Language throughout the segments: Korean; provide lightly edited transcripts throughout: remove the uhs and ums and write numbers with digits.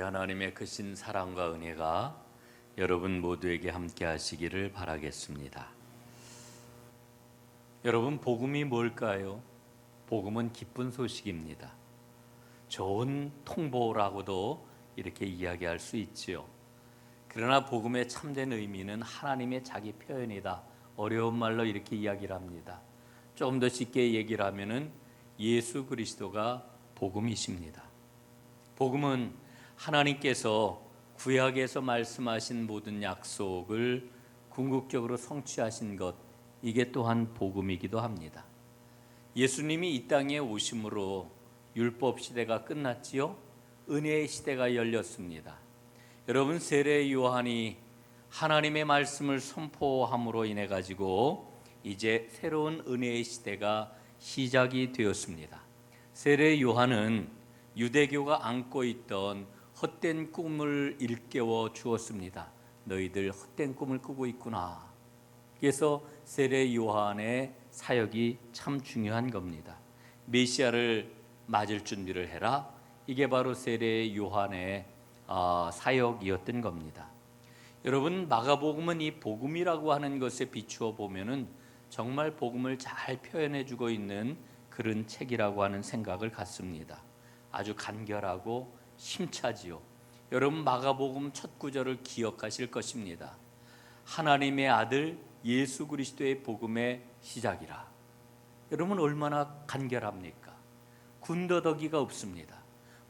하나님의 크신 사랑과 은혜가 여러분 모두에게 함께 하시기를 바라겠습니다. 여러분, 복음이 뭘까요? 복음은 기쁜 소식입니다. 좋은 통보라고도 이렇게 이야기할 수 있지요. 그러나 복음의 참된 의미는 하나님의 자기 표현이다. 어려운 말로 이렇게 이야기를 합니다. 조금 더 쉽게 얘기를 하면은 예수 그리스도가 복음이십니다. 복음은 하나님께서 구약에서 말씀하신 모든 약속을 궁극적으로 성취하신 것, 이게 또한 복음이기도 합니다. 예수님이 이 땅에 오심으로 율법 시대가 끝났지요. 은혜의 시대가 열렸습니다. 여러분, 세례 요한이 하나님의 말씀을 선포함으로 인해 가지고 이제 새로운 은혜의 시대가 시작이 되었습니다. 세례 요한은 유대교가 안고 있던 헛된 꿈을 일깨워 주었습니다. 너희들 헛된 꿈을 꾸고 있구나. 그래서 세례 요한의 사역이 참 중요한 겁니다. 메시아를 맞을 준비를 해라. 이게 바로 세례 요한의 사역이었던 겁니다. 여러분, 마가복음은 이 복음이라고 하는 것에 비추어 보면은 정말 복음을 잘 표현해 주고 있는 그런 책이라고 하는 생각을 갖습니다. 아주 간결하고 심차지요. 여러분, 마가복음 첫 구절을 기억하실 것입니다. 하나님의 아들 예수 그리스도의 복음의 시작이라. 여러분, 얼마나 간결합니까? 군더더기가 없습니다.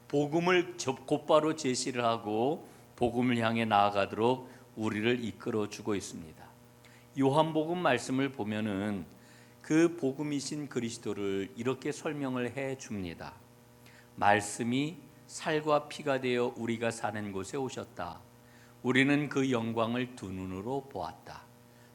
복음을 곧바로 제시를 하고 복음을 향해 나아가도록 우리를 이끌어 주고 있습니다. 요한복음 말씀을 보면은 그 복음이신 그리스도를 이렇게 설명을 해 줍니다. 말씀이 살과 피가 되어 우리가 사는 곳에 오셨다. 우리는 그 영광을 두 눈으로 보았다.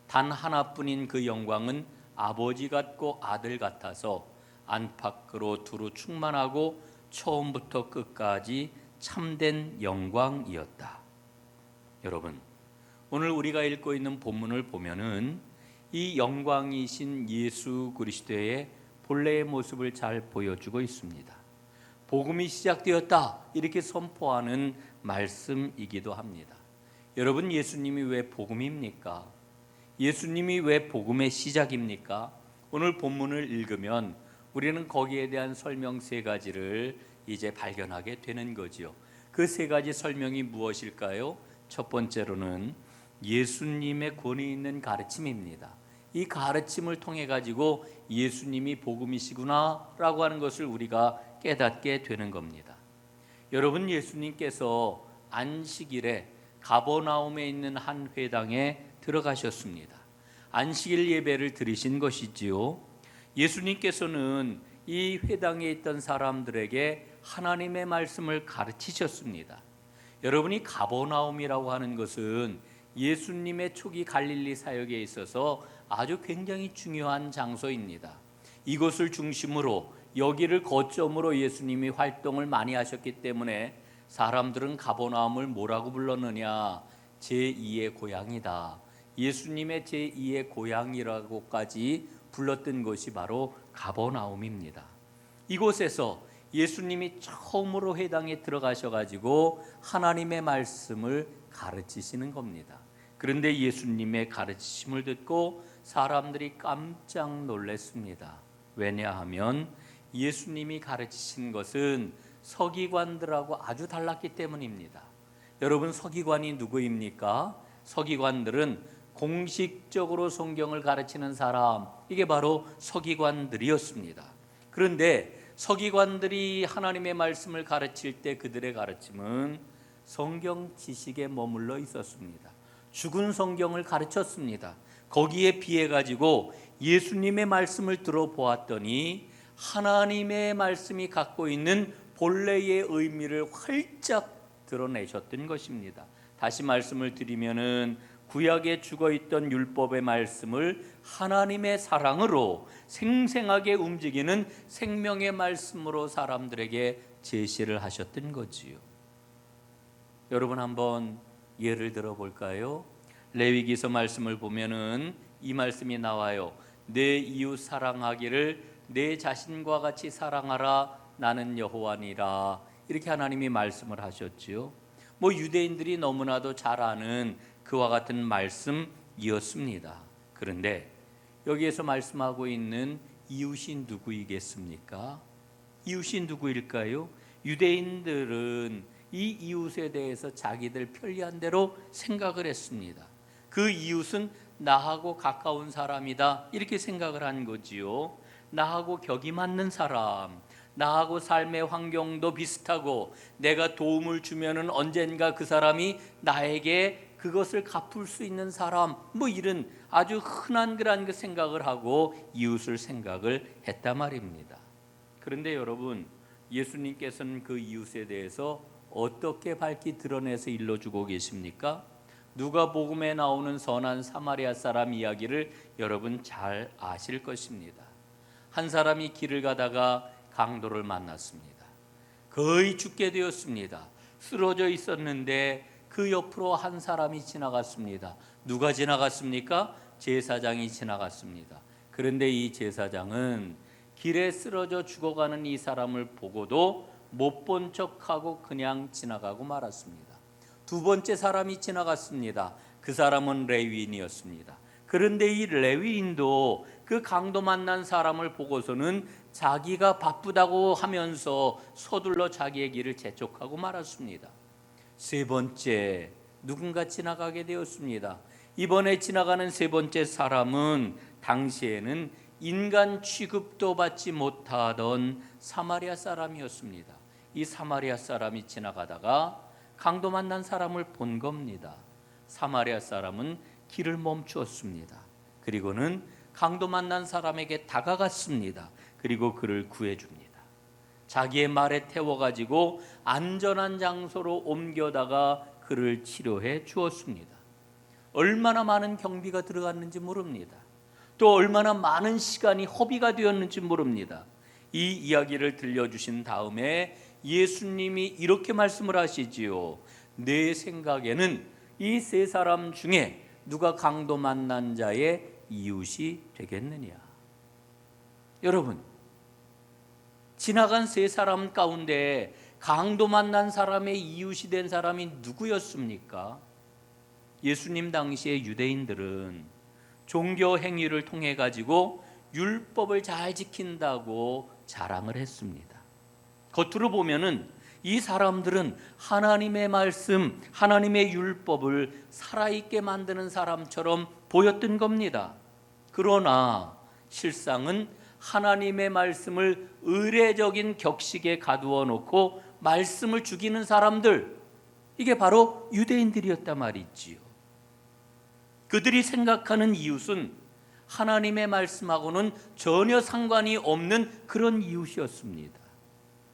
단 하나뿐인 그 영광은 아버지 같고 아들 같아서 안팎으로 두루 충만하고 처음부터 끝까지 참된 영광이었다. 여러분, 오늘 우리가 읽고 있는 본문을 보면은 이 영광이신 예수 그리스도의 본래의 모습을 잘 보여주고 있습니다. 복음이 시작되었다, 이렇게 선포하는 말씀이기도 합니다. 여러분, 예수님이 왜 복음입니까? 예수님이 왜 복음의 시작입니까? 오늘 본문을 읽으면 우리는 거기에 대한 설명 세 가지를 이제 발견하게 되는 거지요. 그 세 가지 설명이 무엇일까요? 첫 번째로는 예수님의 권위 있는 가르침입니다. 이 가르침을 통해 가지고 예수님이 복음이시구나 라고 하는 것을 우리가 깨닫게 되는 겁니다. 여러분, 예수님께서 안식일에 가버나움에 있는 한 회당에 들어가셨습니다. 안식일 예배를 드리신 것이지요. 예수님께서는 이 회당에 있던 사람들에게 하나님의 말씀을 가르치셨습니다. 여러분이 가버나움이라고 하는 것은 예수님의 초기 갈릴리 사역에 있어서 아주 굉장히 중요한 장소입니다. 이곳을 중심으로 여기를 거점으로 예수님이 활동을 많이 하셨기 때문에 사람들은 가버나움을 뭐라고 불렀느냐? 제2의 고향이다. 예수님의 제2의 고향이라고까지 불렀던 것이 바로 가버나움입니다. 이곳에서 예수님이 처음으로 회당에 들어가셔가지고 하나님의 말씀을 가르치시는 겁니다. 그런데 예수님의 가르치심을 듣고 사람들이 깜짝 놀랐습니다. 왜냐하면 예수님이 가르치신 것은 서기관들하고 아주 달랐기 때문입니다. 여러분, 서기관이 누구입니까? 서기관들은 공식적으로 성경을 가르치는 사람, 이게 바로 서기관들이었습니다. 그런데 서기관들이 하나님의 말씀을 가르칠 때 그들의 가르침은 성경 지식에 머물러 있었습니다. 죽은 성경을 가르쳤습니다. 거기에 비해 가지고 예수님의 말씀을 들어보았더니 하나님의 말씀이 갖고 있는 본래의 의미를 활짝 드러내셨던 것입니다. 다시 말씀을 드리면은 구약에 죽어있던 율법의 말씀을 하나님의 사랑으로 생생하게 움직이는 생명의 말씀으로 사람들에게 제시를 하셨던 거지요. 여러분, 한번 예를 들어 볼까요? 레위기서 말씀을 보면은 이 말씀이 나와요. 내 이웃 사랑하기를 내 자신과 같이 사랑하라. 나는 여호와니라. 이렇게 하나님이 말씀을 하셨지요. 유대인들이 너무나도 잘 아는 그와 같은 말씀이었습니다. 그런데 여기에서 말씀하고 있는 이웃이 누구이겠습니까? 이웃이 누구일까요? 유대인들은 이 이웃에 대해서 자기들 편리한 대로 생각을 했습니다. 그 이웃은 나하고 가까운 사람이다 이렇게 생각을 한 거지요. 나하고 격이 맞는 사람, 나하고 삶의 환경도 비슷하고 내가 도움을 주면은 언젠가 그 사람이 나에게 그것을 갚을 수 있는 사람, 이런 아주 흔한 그런 그 생각을 하고 이웃을 생각을 했단 말입니다. 그런데 여러분, 예수님께서는 그 이웃에 대해서 어떻게 밝히 드러내서 일러주고 계십니까? 누가복음에 나오는 선한 사마리아 사람 이야기를 여러분 잘 아실 것입니다. 한 사람이 길을 가다가 강도를 만났습니다. 거의 죽게 되었습니다. 쓰러져 있었는데 그 옆으로 한 사람이 지나갔습니다. 누가 지나갔습니까? 제사장이 지나갔습니다. 그런데 이 제사장은 길에 쓰러져 죽어가는 이 사람을 보고도 못 본 척하고 그냥 지나가고 말았습니다. 두 번째 사람이 지나갔습니다. 그 사람은 레위인이었습니다. 그런데 이 레위인도 그 강도 만난 사람을 보고서는 자기가 바쁘다고 하면서 서둘러 자기의 길을 재촉하고 말았습니다. 세 번째, 누군가 지나가게 되었습니다. 이번에 지나가는 세 번째 사람은 당시에는 인간 취급도 받지 못하던 사마리아 사람이었습니다. 이 사마리아 사람이 지나가다가 강도 만난 사람을 본 겁니다. 사마리아 사람은 길을 멈추었습니다. 그리고는 강도 만난 사람에게 다가갔습니다. 그리고 그를 구해줍니다. 자기의 말에 태워가지고 안전한 장소로 옮겨다가 그를 치료해 주었습니다. 얼마나 많은 경비가 들어갔는지 모릅니다. 또 얼마나 많은 시간이 허비가 되었는지 모릅니다. 이 이야기를 들려주신 다음에 예수님이 이렇게 말씀을 하시지요. 내 생각에는 이 세 사람 중에 누가 강도 만난 자의 이웃이 되겠느냐? 여러분, 지나간 세 사람 가운데 강도 만난 사람의 이웃이 된 사람이 누구였습니까? 예수님 당시의 유대인들은 종교 행위를 통해 가지고 율법을 잘 지킨다고 자랑을 했습니다. 겉으로 보면은 이 사람들은 하나님의 말씀, 하나님의 율법을 살아있게 만드는 사람처럼 보였던 겁니다. 그러나 실상은 하나님의 말씀을 의례적인 격식에 가두어 놓고 말씀을 죽이는 사람들, 이게 바로 유대인들이었단 말이지요. 그들이 생각하는 이웃은 하나님의 말씀하고는 전혀 상관이 없는 그런 이웃이었습니다.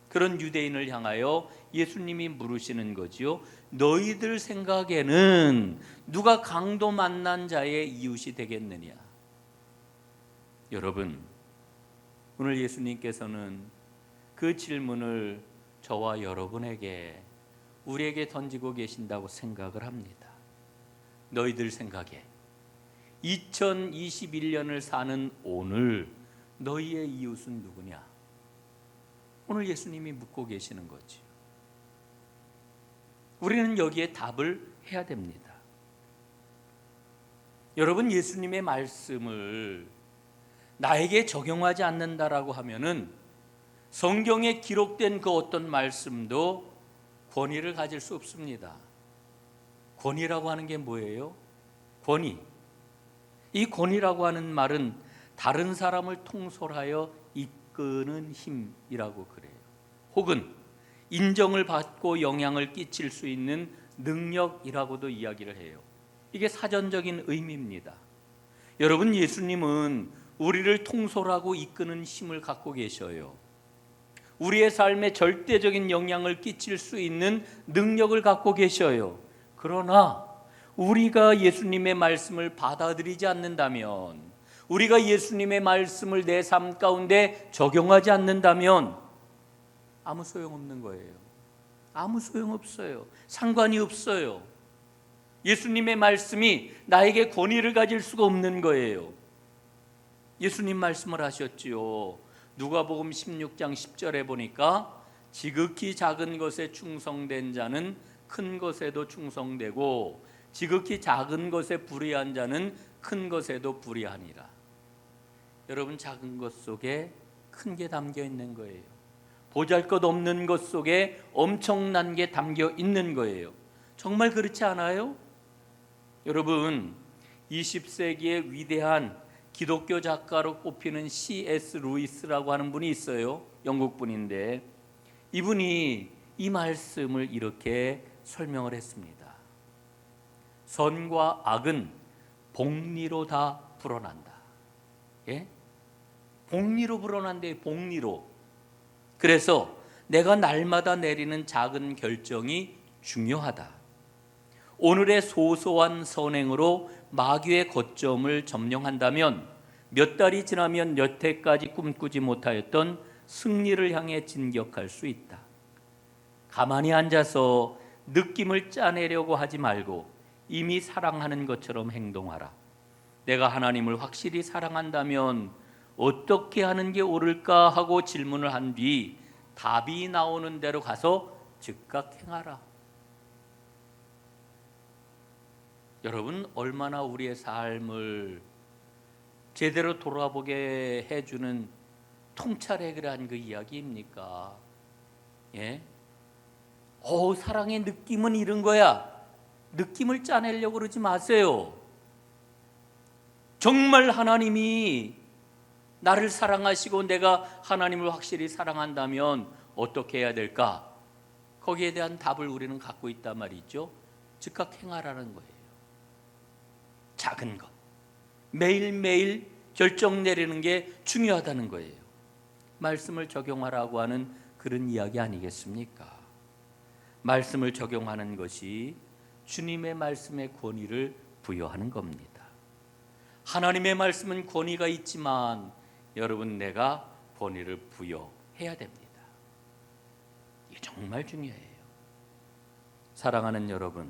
그런 유대인을 향하여 예수님이 물으시는 거지요. 너희들 생각에는 누가 강도 만난 자의 이웃이 되겠느냐? 여러분, 오늘 예수님께서는 그 질문을 저와 여러분에게, 우리에게 던지고 계신다고 생각을 합니다. 너희들 생각에 2021년을 사는 오늘 너희의 이웃은 누구냐? 오늘 예수님이 묻고 계시는 거지. 우리는 여기에 답을 해야 됩니다. 여러분, 예수님의 말씀을 나에게 적용하지 않는다라고 하면은 성경에 기록된 그 어떤 말씀도 권위를 가질 수 없습니다. 권위라고 하는 게 뭐예요? 권위. 이 권위라고 하는 말은 다른 사람을 통솔하여 이끄는 힘이라고 그래요. 혹은 인정을 받고 영향을 끼칠 수 있는 능력이라고도 이야기를 해요. 이게 사전적인 의미입니다. 여러분, 예수님은 우리를 통솔하고 이끄는 힘을 갖고 계셔요. 우리의 삶에 절대적인 영향을 끼칠 수 있는 능력을 갖고 계셔요. 그러나 우리가 예수님의 말씀을 받아들이지 않는다면, 우리가 예수님의 말씀을 내 삶 가운데 적용하지 않는다면 아무 소용없는 거예요. 아무 소용없어요. 상관이 없어요. 예수님의 말씀이 나에게 권위를 가질 수가 없는 거예요. 예수님 말씀을 하셨지요. 누가복음 16장 10절에 보니까 지극히 작은 것에 충성된 자는 큰 것에도 충성되고 지극히 작은 것에 불의한 자는 큰 것에도 불의하니라. 여러분, 작은 것 속에 큰 게 담겨 있는 거예요. 보잘것없는 것 속에 엄청난 게 담겨 있는 거예요. 정말 그렇지 않아요? 여러분, 20세기의 위대한 기독교 작가로 꼽히는 C.S. 루이스라고 하는 분이 있어요. 영국 분인데 이분이 이 말씀을 이렇게 설명을 했습니다. 선과 악은 복리로 다 불어난다. 예? 복리로 불어난대, 복리로. 그래서 내가 날마다 내리는 작은 결정이 중요하다. 오늘의 소소한 선행으로 마귀의 거점을 점령한다면 몇 달이 지나면 여태까지 꿈꾸지 못하였던 승리를 향해 진격할 수 있다. 가만히 앉아서 느낌을 짜내려고 하지 말고 이미 사랑하는 것처럼 행동하라. 내가 하나님을 확실히 사랑한다면 어떻게 하는 게 옳을까 하고 질문을 한 뒤 답이 나오는 대로 가서 즉각 행하라. 여러분, 얼마나 우리의 삶을 제대로 돌아보게 해주는 통찰해결한 그 이야기입니까? 예? 사랑의 느낌은 이런 거야. 느낌을 짜내려고 그러지 마세요. 정말 하나님이 나를 사랑하시고 내가 하나님을 확실히 사랑한다면 어떻게 해야 될까? 거기에 대한 답을 우리는 갖고 있단 말이죠. 즉각 행하라는 거예요. 작은 것, 매일매일 결정 내리는 게 중요하다는 거예요. 말씀을 적용하라고 하는 그런 이야기 아니겠습니까? 말씀을 적용하는 것이 주님의 말씀의 권위를 부여하는 겁니다. 하나님의 말씀은 권위가 있지만 여러분, 내가 권위를 부여해야 됩니다. 이게 정말 중요해요. 사랑하는 여러분,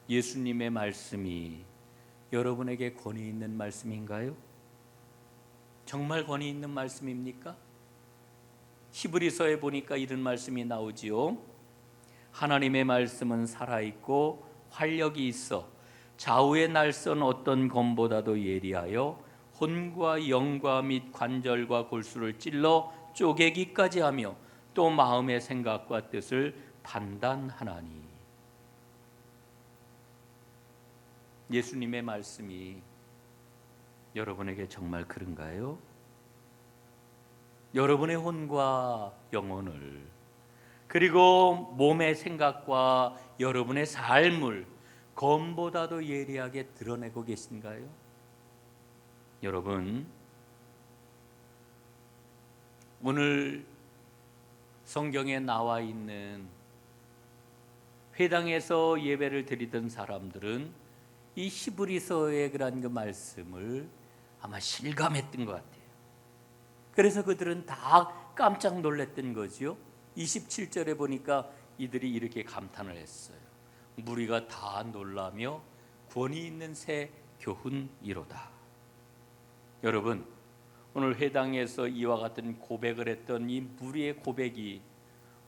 예수님의 말씀이 여러분에게 권위 있는 말씀인가요? 정말 권위 있는 말씀입니까? 히브리서에 보니까 이런 말씀이 나오지요. 하나님의 말씀은 살아있고 활력이 있어 좌우의 날선 어떤 검보다도 예리하여 혼과 영과 및 관절과 골수를 찔러 쪼개기까지 하며 또 마음의 생각과 뜻을 판단하나니. 예수님의 말씀이 여러분에게 정말 그런가요? 여러분의 혼과 영혼을, 그리고 몸의 생각과 여러분의 삶을 검보다도 예리하게 드러내고 계신가요? 여러분, 오늘 성경에 나와 있는 회당에서 예배를 드리던 사람들은 이 히브리서의 그런 그 말씀을 아마 실감했던 것 같아요. 그래서 그들은 다 깜짝 놀랐던 거지요. 27절에 보니까 이들이 이렇게 감탄을 했어요. 무리가 다 놀라며 권위 있는 새 교훈이로다. 여러분, 오늘 회당에서 이와 같은 고백을 했던 이 무리의 고백이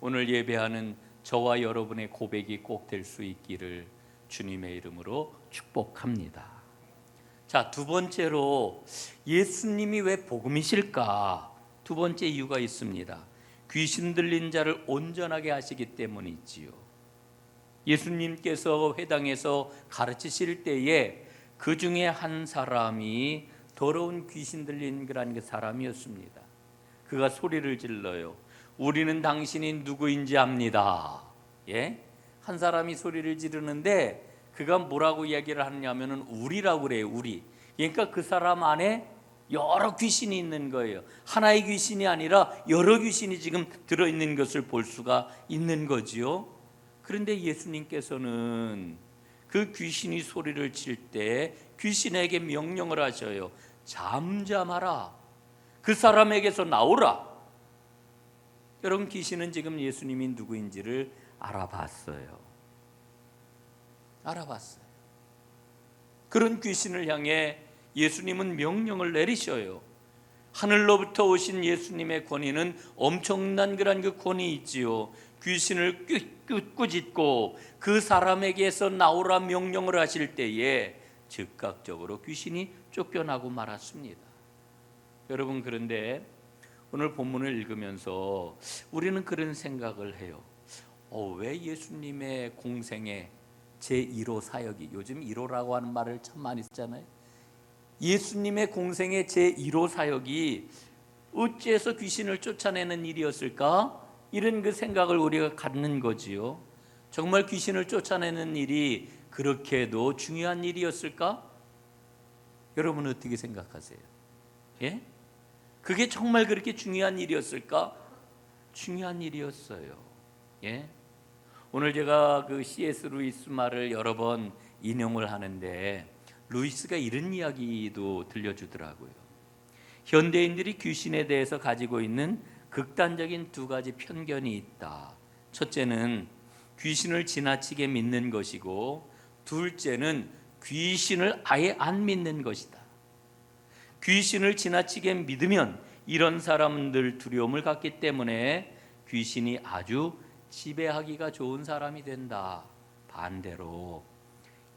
오늘 예배하는 저와 여러분의 고백이 꼭 될 수 있기를 주님의 이름으로 축복합니다. 자, 두 번째로 예수님이 왜 복음이실까? 두 번째 이유가 있습니다. 귀신 들린 자를 온전하게 하시기 때문이지요. 예수님께서 회당에서 가르치실 때에 그 중에 한 사람이 더러운 귀신 들린 그런 그 사람이었습니다. 그가 소리를 질러요. 우리는 당신이 누구인지 압니다. 예? 한 사람이 소리를 지르는데 그가 뭐라고 이야기를 하느냐면은 우리라고 그래요. 우리. 그러니까 그 사람 안에 여러 귀신이 있는 거예요. 하나의 귀신이 아니라 여러 귀신이 지금 들어있는 것을 볼 수가 있는 거지요. 그런데 예수님께서는 그 귀신이 소리를 칠 때 귀신에게 명령을 하셔요. 잠잠하라. 그 사람에게서 나오라. 여러분, 귀신은 지금 예수님이 누구인지를 알아봤어요. 그런 귀신을 향해 예수님은 명령을 내리셔요. 하늘로부터 오신 예수님의 권위는 엄청난 그런 그 권위 있지요. 귀신을 꾸짖고 그 사람에게서 나오라 명령을 하실 때에 즉각적으로 귀신이 쫓겨나고 말았습니다. 여러분, 그런데 오늘 본문을 읽으면서 우리는 그런 생각을 해요. 왜 예수님의 공생의 제1호 사역이, 요즘 1호라고 하는 말을 참 많이 쓰잖아요. 예수님의 공생의 제1호 사역이 어째서 귀신을 쫓아내는 일이었을까? 이런 그 생각을 우리가 갖는 거지요. 정말 귀신을 쫓아내는 일이 그렇게도 중요한 일이었을까? 여러분은 어떻게 생각하세요? 예? 그게 정말 그렇게 중요한 일이었을까? 중요한 일이었어요. 예? 오늘 제가 그 C.S. 루이스 말을 여러 번 인용을 하는데 루이스가 이런 이야기도 들려주더라고요. 현대인들이 귀신에 대해서 가지고 있는 극단적인 두 가지 편견이 있다. 첫째는 귀신을 지나치게 믿는 것이고, 둘째는 귀신을 아예 안 믿는 것이다. 귀신을 지나치게 믿으면 이런 사람들 두려움을 갖기 때문에 귀신이 아주 지배하기가 좋은 사람이 된다. 반대로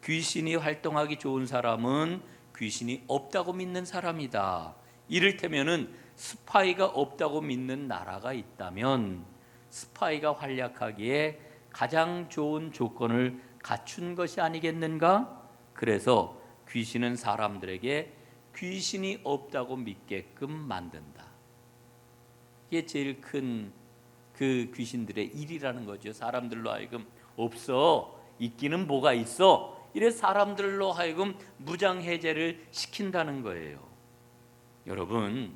귀신이 활동하기 좋은 사람은 귀신이 없다고 믿는 사람이다. 이를테면은 스파이가 없다고 믿는 나라가 있다면 스파이가 활약하기에 가장 좋은 조건을 갖춘 것이 아니겠는가? 그래서 귀신은 사람들에게 귀신이 없다고 믿게끔 만든다. 이게 제일 큰 그 귀신들의 일이라는 거죠. 사람들로 하여금 없어, 있기는 뭐가 있어, 이래 사람들로 하여금 무장해제를 시킨다는 거예요. 여러분,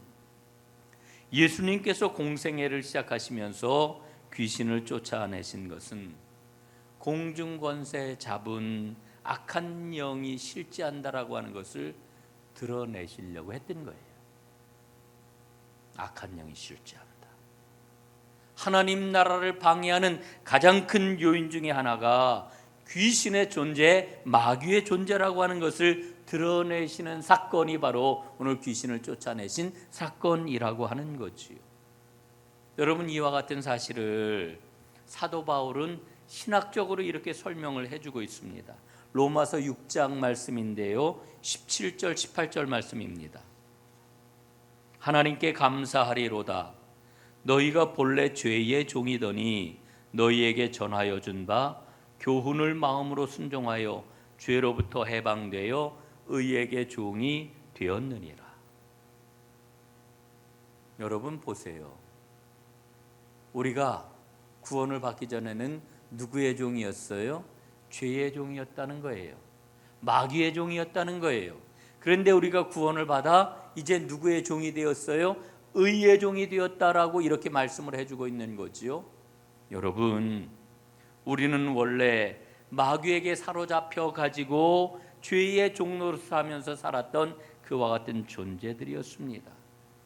예수님께서 공생애를 시작하시면서 귀신을 쫓아내신 것은 공중권세 잡은 악한 영이 실제한다라고 하는 것을 드러내시려고 했던 거예요. 악한 영이 실제한다. 하나님 나라를 방해하는 가장 큰 요인 중에 하나가 귀신의 존재, 마귀의 존재라고 하는 것을 드러내시는 사건이 바로 오늘 귀신을 쫓아내신 사건이라고 하는 거지요. 여러분, 이와 같은 사실을 사도 바울은 신학적으로 이렇게 설명을 해주고 있습니다. 로마서 6장 말씀인데요, 17절 18절 말씀입니다. 하나님께 감사하리로다. 너희가 본래 죄의 종이더니 너희에게 전하여 준 바 교훈을 마음으로 순종하여 죄로부터 해방되어 의에게 종이 되었느니라. 여러분 보세요. 우리가 구원을 받기 전에는 누구의 종이었어요? 죄의 종이었다는 거예요. 마귀의 종이었다는 거예요. 그런데 우리가 구원을 받아 이제 누구의 종이 되었어요? 의의 종이 되었다라고 이렇게 말씀을 해주고 있는 거지요. 여러분, 우리는 원래 마귀에게 사로잡혀 가지고 죄의 종로로 사면서 살았던 그와 같은 존재들이었습니다.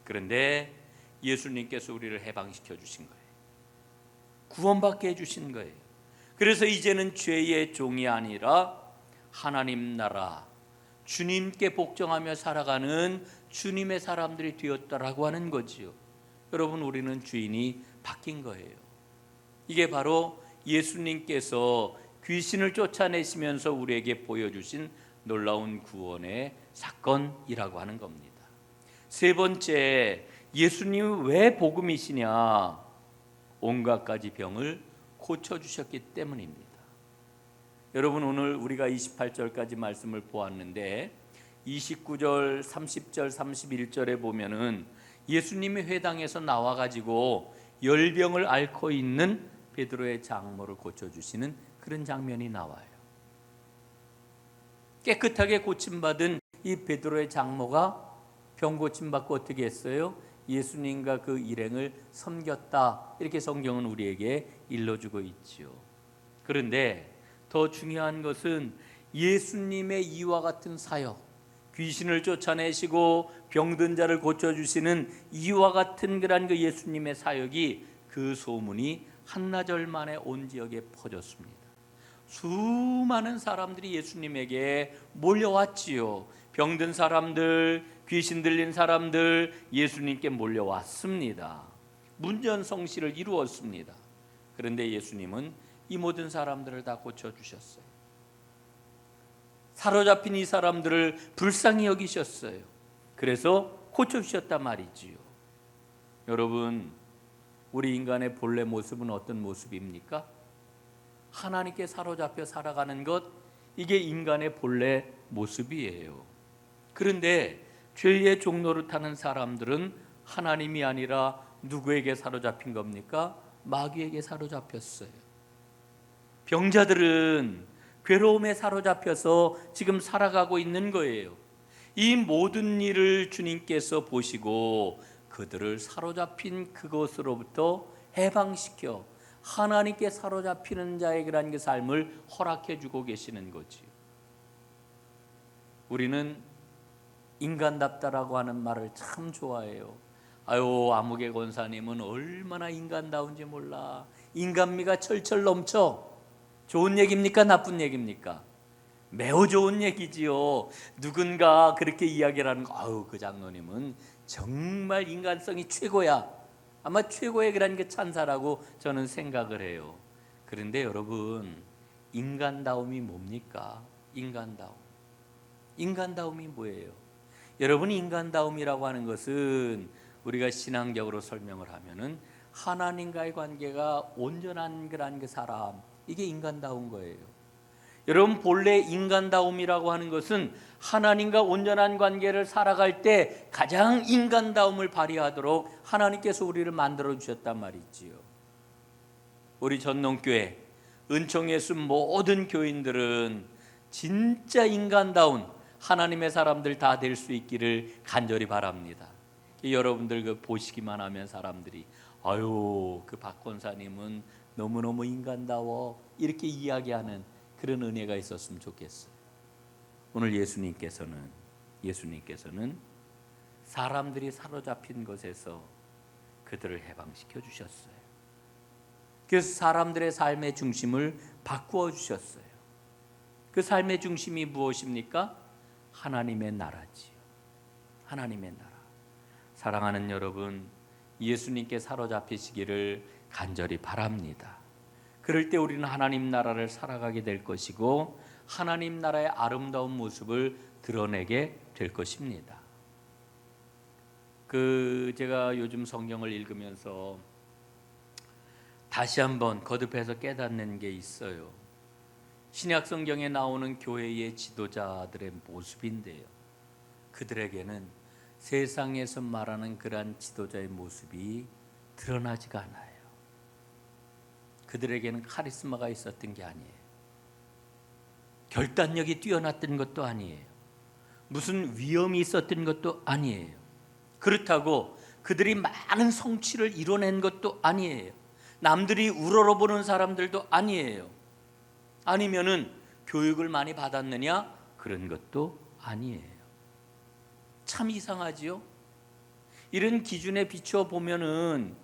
그런데 예수님께서 우리를 해방시켜 주신 거예요. 구원받게 해주신 거예요. 그래서 이제는 죄의 종이 아니라 하나님 나라, 주님께 복종하며 살아가는 주님의 사람들이 되었다라고 하는 거지요. 여러분, 우리는 주인이 바뀐 거예요. 이게 바로 예수님께서 귀신을 쫓아내시면서 우리에게 보여주신 놀라운 구원의 사건이라고 하는 겁니다. 세 번째, 예수님이 왜 복음이시냐? 온갖 가지 병을 고쳐주셨기 때문입니다. 여러분, 오늘 우리가 28절까지 말씀을 보았는데 29절, 30절, 31절에 보면은 예수님이 회당에서 나와가지고 열병을 앓고 있는 베드로의 장모를 고쳐주시는 그런 장면이 나와요. 깨끗하게 고침받은 이 베드로의 장모가 병 고침받고 어떻게 했어요? 예수님과 그 일행을 섬겼다. 이렇게 성경은 우리에게 일러주고 있지요. 그런데 더 중요한 것은 예수님의 이와 같은 사역, 귀신을 쫓아내시고 병든 자를 고쳐주시는 이와 같은 그런 그 예수님의 사역이, 그 소문이 한나절 만에 온 지역에 퍼졌습니다. 수많은 사람들이 예수님에게 몰려왔지요. 병든 사람들, 귀신 들린 사람들 예수님께 몰려왔습니다. 문전성시를 이루었습니다. 그런데 예수님은 이 모든 사람들을 다 고쳐주셨어요. 사로잡힌 이 사람들을 불쌍히 여기셨어요. 그래서 고쳐주셨단 말이지요. 여러분, 우리 인간의 본래 모습은 어떤 모습입니까? 하나님께 사로잡혀 살아가는 것, 이게 인간의 본래 모습이에요. 그런데 죄의 종로를 타는 사람들은 하나님이 아니라 누구에게 사로잡힌 겁니까? 마귀에게 사로잡혔어요. 병자들은 괴로움에 사로잡혀서 지금 살아가고 있는 거예요. 이 모든 일을 주님께서 보시고 그들을 사로잡힌 그것으로부터 해방시켜 하나님께 사로잡히는 자에게라는 그 삶을 허락해 주고 계시는 거지요. 우리는 인간답다라고 하는 말을 참 좋아해요. 아유, 아무개 권사님은 얼마나 인간다운지 몰라. 인간미가 철철 넘쳐. 좋은 얘기입니까? 나쁜 얘기입니까? 매우 좋은 얘기지요. 누군가 그렇게 이야기를 하는 거, 아유, 그 장로님은 정말 인간성이 최고야. 아마 최고의 그런 게 찬사라고 저는 생각을 해요. 그런데 여러분, 인간다움이 뭡니까? 인간다움이 뭐예요? 여러분, 인간다움이라고 하는 것은 우리가 신앙적으로 설명을 하면은 하나님과의 관계가 온전한 그런 그 사람, 이게 인간다운 거예요. 여러분, 본래 인간다움이라고 하는 것은 하나님과 온전한 관계를 살아갈 때 가장 인간다움을 발휘하도록 하나님께서 우리를 만들어 주셨단 말이지요. 우리 전농교회, 은총예수 모든 교인들은 진짜 인간다운 하나님의 사람들 다 될 수 있기를 간절히 바랍니다. 여러분들 그 보시기만 하면 사람들이 아유, 그 박 권사님은 너무너무 인간다워, 이렇게 이야기하는 그런 은혜가 있었으면 좋겠어요. 오늘 예수님께서는 사람들이 사로잡힌 것에서 그들을 해방시켜 주셨어요. 그래서 사람들의 삶의 중심을 바꾸어 주셨어요. 그 삶의 중심이 무엇입니까? 하나님의 나라지요. 하나님의 나라. 사랑하는 여러분, 예수님께 사로잡히시기를 간절히 바랍니다. 그럴 때 우리는 하나님 나라를 살아가게 될 것이고 하나님 나라의 아름다운 모습을 드러내게 될 것입니다. 제가 요즘 성경을 읽으면서 다시 한번 거듭해서 깨닫는 게 있어요. 신약 성경에 나오는 교회의 지도자들의 모습인데요, 그들에게는 세상에서 말하는 그러한 지도자의 모습이 드러나지가 않아요. 그들에게는 카리스마가 있었던 게 아니에요. 결단력이 뛰어났던 것도 아니에요. 무슨 위엄이 있었던 것도 아니에요. 그렇다고 그들이 많은 성취를 이뤄낸 것도 아니에요. 남들이 우러러보는 사람들도 아니에요. 아니면은 교육을 많이 받았느냐? 그런 것도 아니에요. 참 이상하지요? 이런 기준에 비추어 보면은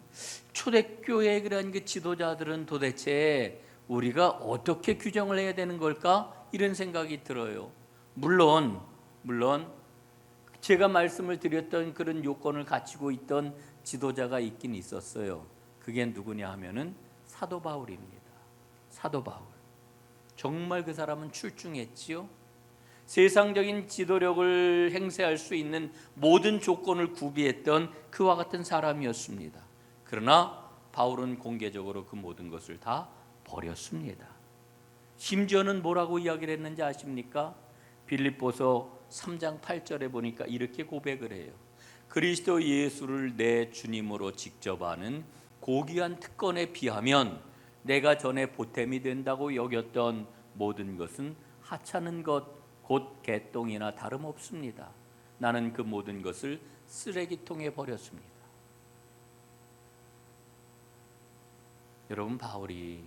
초대교회의 그런 그 지도자들은 도대체 우리가 어떻게 규정을 해야 되는 걸까? 이런 생각이 들어요. 물론 제가 말씀을 드렸던 그런 요건을 갖추고 있던 지도자가 있긴 있었어요. 그게 누구냐 하면은 사도 바울입니다. 사도 바울. 정말 그 사람은 출중했지요. 세상적인 지도력을 행사할 수 있는 모든 조건을 구비했던 그와 같은 사람이었습니다. 그러나 바울은 공개적으로 그 모든 것을 다 버렸습니다. 심지어는 뭐라고 이야기를 했는지 아십니까? 빌립보서 3장 8절에 보니까 이렇게 고백을 해요. 그리스도 예수를 내 주님으로 직접 아는 고귀한 특권에 비하면 내가 전에 보탬이 된다고 여겼던 모든 것은 하찮은 것 곧 개똥이나 다름없습니다. 나는 그 모든 것을 쓰레기통에 버렸습니다. 여러분, 바울이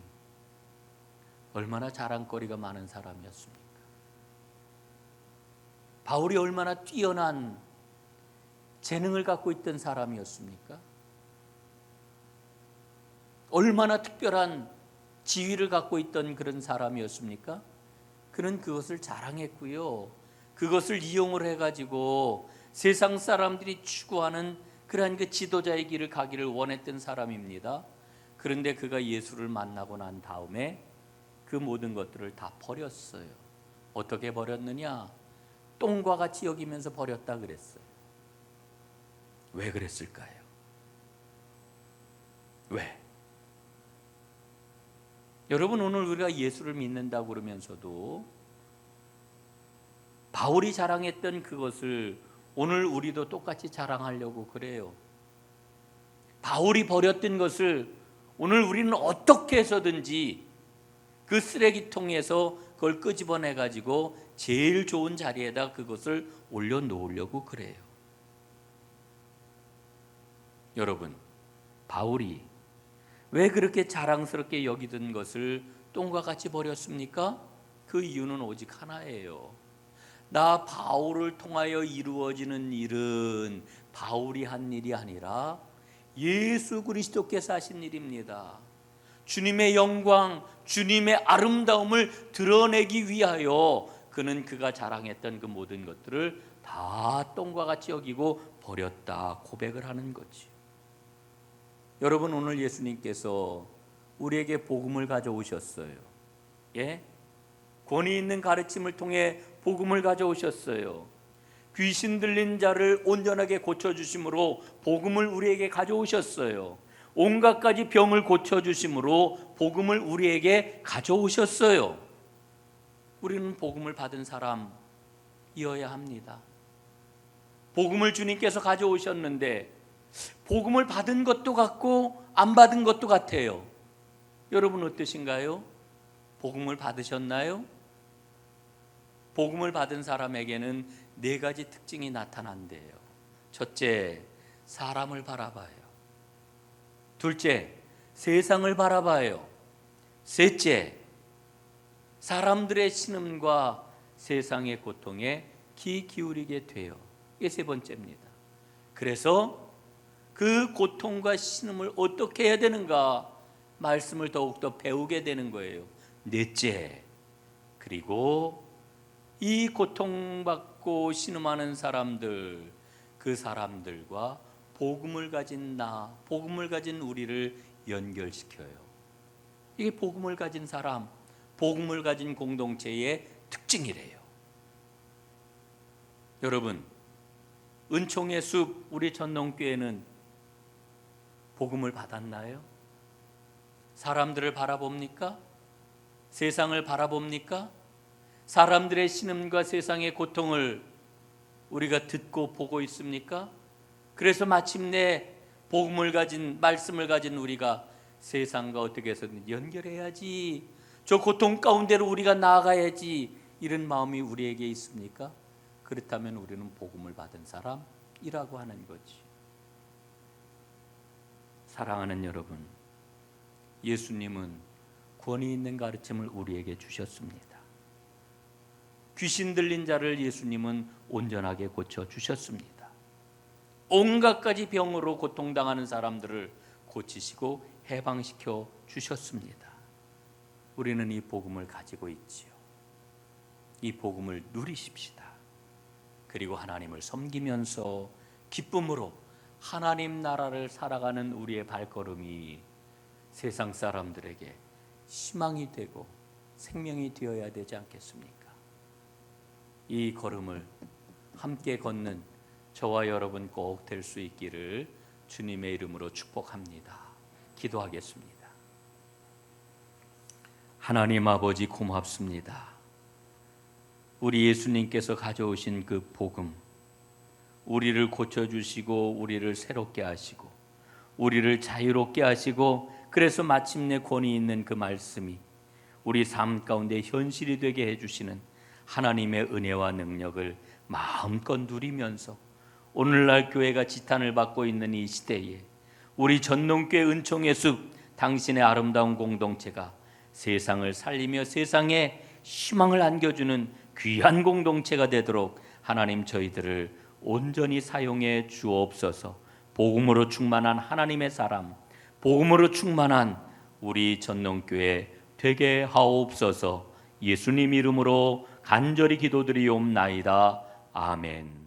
얼마나 자랑거리가 많은 사람이었습니까? 바울이 얼마나 뛰어난 재능을 갖고 있던 사람이었습니까? 얼마나 특별한 지위를 갖고 있던 그런 사람이었습니까? 그는 그것을 자랑했고요. 그것을 이용을 해가지고 세상 사람들이 추구하는 그러한 그 지도자의 길을 가기를 원했던 사람입니다. 그런데 그가 예수를 만나고 난 다음에 그 모든 것들을 다 버렸어요. 어떻게 버렸느냐? 똥과 같이 여기면서 버렸다 그랬어요. 왜 그랬을까요? 왜? 여러분, 오늘 우리가 예수를 믿는다고 그러면서도 바울이 자랑했던 그것을 오늘 우리도 똑같이 자랑하려고 그래요. 바울이 버렸던 것을 오늘 우리는 어떻게 해서든지 그 쓰레기통에서 그걸 끄집어내 가지고 제일 좋은 자리에다 그것을 올려놓으려고 그래요. 여러분, 바울이 왜 그렇게 자랑스럽게 여기던 것을 똥과 같이 버렸습니까? 그 이유는 오직 하나예요. 나 바울을 통하여 이루어지는 일은 바울이 한 일이 아니라 예수 그리스도께서 하신 일입니다. 주님의 영광, 주님의 아름다움을 드러내기 위하여 그는 그가 자랑했던 그 모든 것들을 다 똥과 같이 여기고 버렸다 고백을 하는 거지. 여러분, 오늘 예수님께서 우리에게 복음을 가져오셨어요. 예? 권위 있는 가르침을 통해 복음을 가져오셨어요. 귀신 들린 자를 온전하게 고쳐주심으로 복음을 우리에게 가져오셨어요. 온갖 가지 병을 고쳐주심으로 복음을 우리에게 가져오셨어요. 우리는 복음을 받은 사람이어야 합니다. 복음을 주님께서 가져오셨는데 복음을 받은 것도 같고 안 받은 것도 같아요. 여러분 어떠신가요? 복음을 받으셨나요? 복음을 받은 사람에게는 네 가지 특징이 나타난대요. 첫째, 사람을 바라봐요. 둘째, 세상을 바라봐요. 셋째, 사람들의 신음과 세상의 고통에 귀 기울이게 돼요. 이게 세 번째입니다. 그래서 그 고통과 신음을 어떻게 해야 되는가 말씀을 더욱더 배우게 되는 거예요. 넷째, 그리고 이 고통받고 신음하는 사람들, 그 사람들과 복음을 가진 나, 복음을 가진 우리를 연결시켜요. 이게 복음을 가진 사람, 복음을 가진 공동체의 특징이래요. 여러분, 은총의 숲 우리 전농교회는 복음을 받았나요? 사람들을 바라봅니까? 세상을 바라봅니까? 사람들의 신음과 세상의 고통을 우리가 듣고 보고 있습니까? 그래서 마침내 복음을 가진, 말씀을 가진 우리가 세상과 어떻게 해서든 연결해야지, 저 고통 가운데로 우리가 나아가야지, 이런 마음이 우리에게 있습니까? 그렇다면 우리는 복음을 받은 사람이라고 하는 거지. 사랑하는 여러분, 예수님은 권위 있는 가르침을 우리에게 주셨습니다. 귀신 들린 자를 예수님은 온전하게 고쳐주셨습니다. 온갖 가지 병으로 고통당하는 사람들을 고치시고 해방시켜 주셨습니다. 우리는 이 복음을 가지고 있지요. 이 복음을 누리십시다. 그리고 하나님을 섬기면서 기쁨으로 하나님 나라를 살아가는 우리의 발걸음이 세상 사람들에게 희망이 되고 생명이 되어야 되지 않겠습니까? 이 걸음을 함께 걷는 저와 여러분 꼭 될 수 있기를 주님의 이름으로 축복합니다. 기도하겠습니다. 하나님 아버지, 고맙습니다. 우리 예수님께서 가져오신 그 복음, 우리를 고쳐주시고 우리를 새롭게 하시고 우리를 자유롭게 하시고, 그래서 마침내 권위 있는 그 말씀이 우리 삶 가운데 현실이 되게 해주시는 하나님의 은혜와 능력을 마음껏 누리면서 오늘날 교회가 지탄을 받고 있는 이 시대에 우리 전농교회 은총의 숲, 당신의 아름다운 공동체가 세상을 살리며 세상에 희망을 안겨주는 귀한 공동체가 되도록 하나님, 저희들을 온전히 사용해 주옵소서. 복음으로 충만한 하나님의 사람, 복음으로 충만한 우리 전농교회 되게 하옵소서. 예수님 이름으로 간절히 기도드리옵나이다. 아멘.